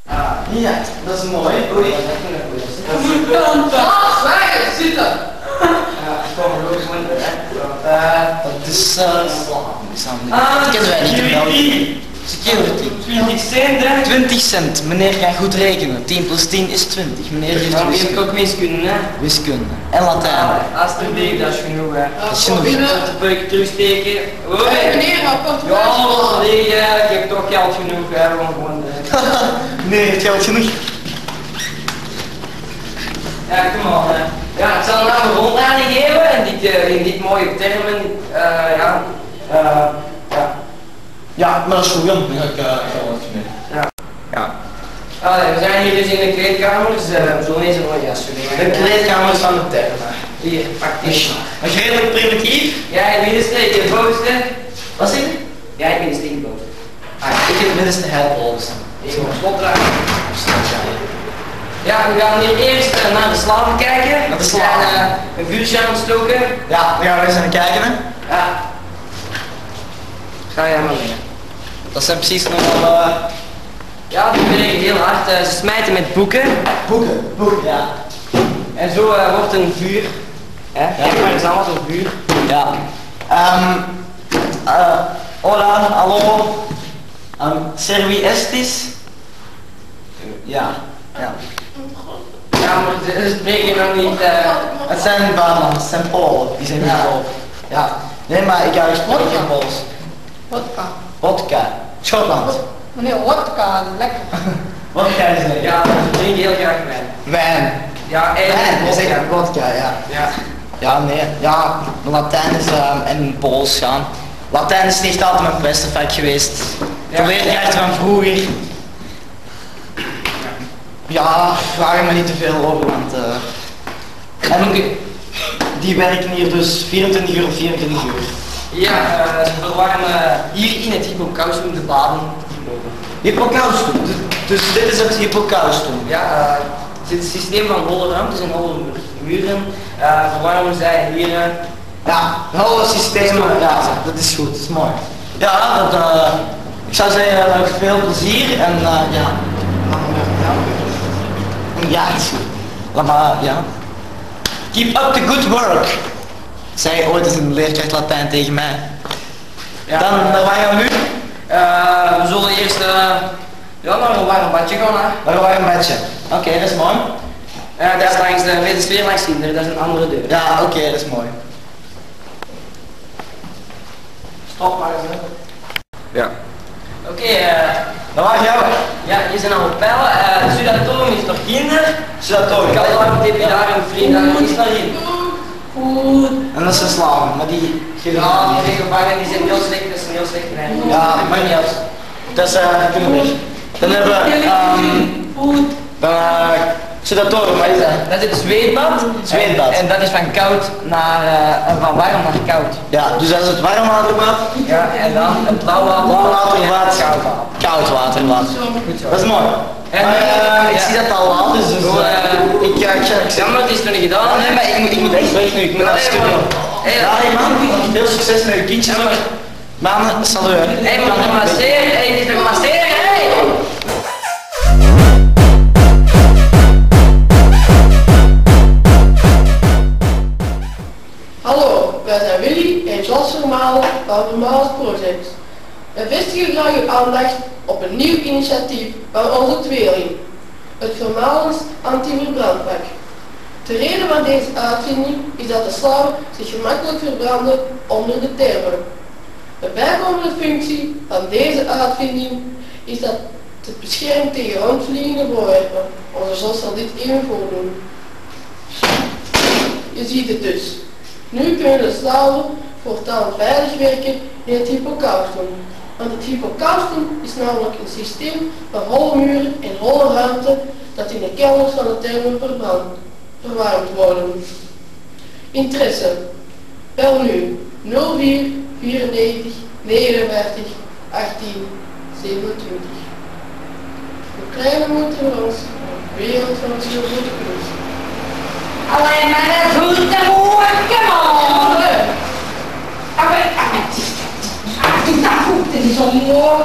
Ja, dat is mooi. Oei. Zwijgen, zitten! Ja, kom maar gewoon. Dat is dat kennen wij niet in België. Security. 20 cent, hè? 20 cent. Meneer kan goed rekenen. 10 plus 10 is 20. Meneer heeft Dan heb ik wiskunde. ook wiskunde, hè? Wiskunde. En Latijn. Alsjeblieft, dat is genoeg, hè? Dat is genoeg. Een beetje terugsteken. Hoi! Meneer, rapport. Ja, liggen. Ik heb toch geld genoeg, hè? Gewoon. Nee, het geld genoeg. Ja, kom maar. Ja, ik zal nou een rondleiding geven in dit mooie termen. Ja. Ja, maar dat is goed, Jan. Dan ga ik wel even mee. Ja. We zijn hier dus in de kleedkamer, dus we zullen eens een mooie jas doen. De kleedkamers van de termen. Hier, pak die. Dat is redelijk primitief. Jij het middenste, ik het bovenste. Wat zeg je? Jij het middenste, ik het bovenste. Ik heb het middenste helpen. Hier moet slot draaien. Ja, we gaan hier eerst naar de slaven kijken. Naar de slaven. We gaan een vuurtje aan stoken. Ja, dan gaan we eens aan kijken, hè. Ja. Ga jij maar liggen. Dat zijn precies nog wel... Ja, die werken heel hard. Ze smijten met boeken. Boeken, ja. En zo wordt een vuur. Kijk maar eens aan wat een vuur. Ja. Hola, hallo. Servi estis? Ja. Ja, maar ze spreken nog niet. Het zijn buitenlanders, het zijn Polen. Die zijn niet Polen. Ja. Nee, maar ik ga gesproken in Pools. Wodka. Wodka. Schotland. Meneer, wodka, lekker. Wat ga je zeggen? Ja, ze drinken heel graag wijn. Wijn. Ja, Wijn, je zegt wodka, ja. Ja. Ja, nee. Ja, Latijn is en Pools gaan. Latijn is niet altijd mijn beste vak geweest. Ja. De leerkrachten van vroeger. Ja, vraag er me niet te veel over, want en die werken hier dus 24 uur op 24 uur. Ja, ze verwarmen hier in het hypocaustum de baden hierboven. Hypocaustum, dus dit is het hypocaustum. Ja, het systeem van holle ruimtes en holle muren verwarmen zij hier. Ja, alle systemen, ja, dat is goed, dat is mooi. Ja, dat, ik zou zeggen, nog veel plezier en ja. Ja, het is goed. Laat maar, ja. Keep up the good work, zei ooit eens een leerkracht Latijn tegen mij. Ja, Dan, naar waar gaan we nu? we zullen eerst naar een warm badje gaan. Hè. Naar waar een bedje. Oké, dat is mooi. Dat is langs de Wedersfeer langs Kinder, dat is een andere deur. Ja, oké, dat is mooi. Stop maar eens. Ja. Oké, naar waar gaan we? ja, hier zijn allemaal pijlen. Het Sudatorium is nog Kinder. Sudatorium. Ik had lang heb je daar een vriend, daar is naar hier. Goed. En dat zijn slaven, maar die... Ja, die gevangen die zijn heel slecht, dat is een heel slecht rijden. Ja, maar niet uit. Dat is, kunnen we weg. Dan hebben we, Sudatorium, wat is dat? Dat is het zweetbad. Zweetbad. En dat is van koud naar, van warm naar koud. Ja, dus dat is het warmwaterbad. Ja, en dan het blauwwaterbad. Blauwwaterbad. En koud water. Koud waterbad. Goed zo. Dat is mooi. En, ik zie dat het al laat is, dus ik Ja, maar het is nog niet gedaan. nee, maar ik moet echt weg nu, ik moet naar de studio. Hey, Ja, hey man, veel succes met uw kindjes. Mannen, salut. Hé, maar nog masseren, hé, het is nog masseren, hé! Hallo, wij zijn Willy en Jos Vermalen van Vermalen Project. Wij vestigen graag uw aandacht op een nieuw initiatief van onze tweeling, het Vermalens anti-verbrandpak. De reden van deze uitvinding is dat de slaven zich gemakkelijk verbranden onder de termen. De bijkomende functie van deze uitvinding is dat het beschermt tegen rondvliegende voorwerpen. Onze Jos zal dit even voordoen. Je ziet het dus. Nu kunnen de slaven voortaan veilig werken in het hypocaustum. Want het hypocaustum is namelijk een systeem van holle muren en holle ruimte dat in de kelders van de termen verwarmd worden. Interesse? Bel nu 04 94 59 18 27. Voor kleine moeite van ons, de wereld van het goede kunst. Alleen maar dat goed te horen, come on! Doe dat goed, het is al mooi.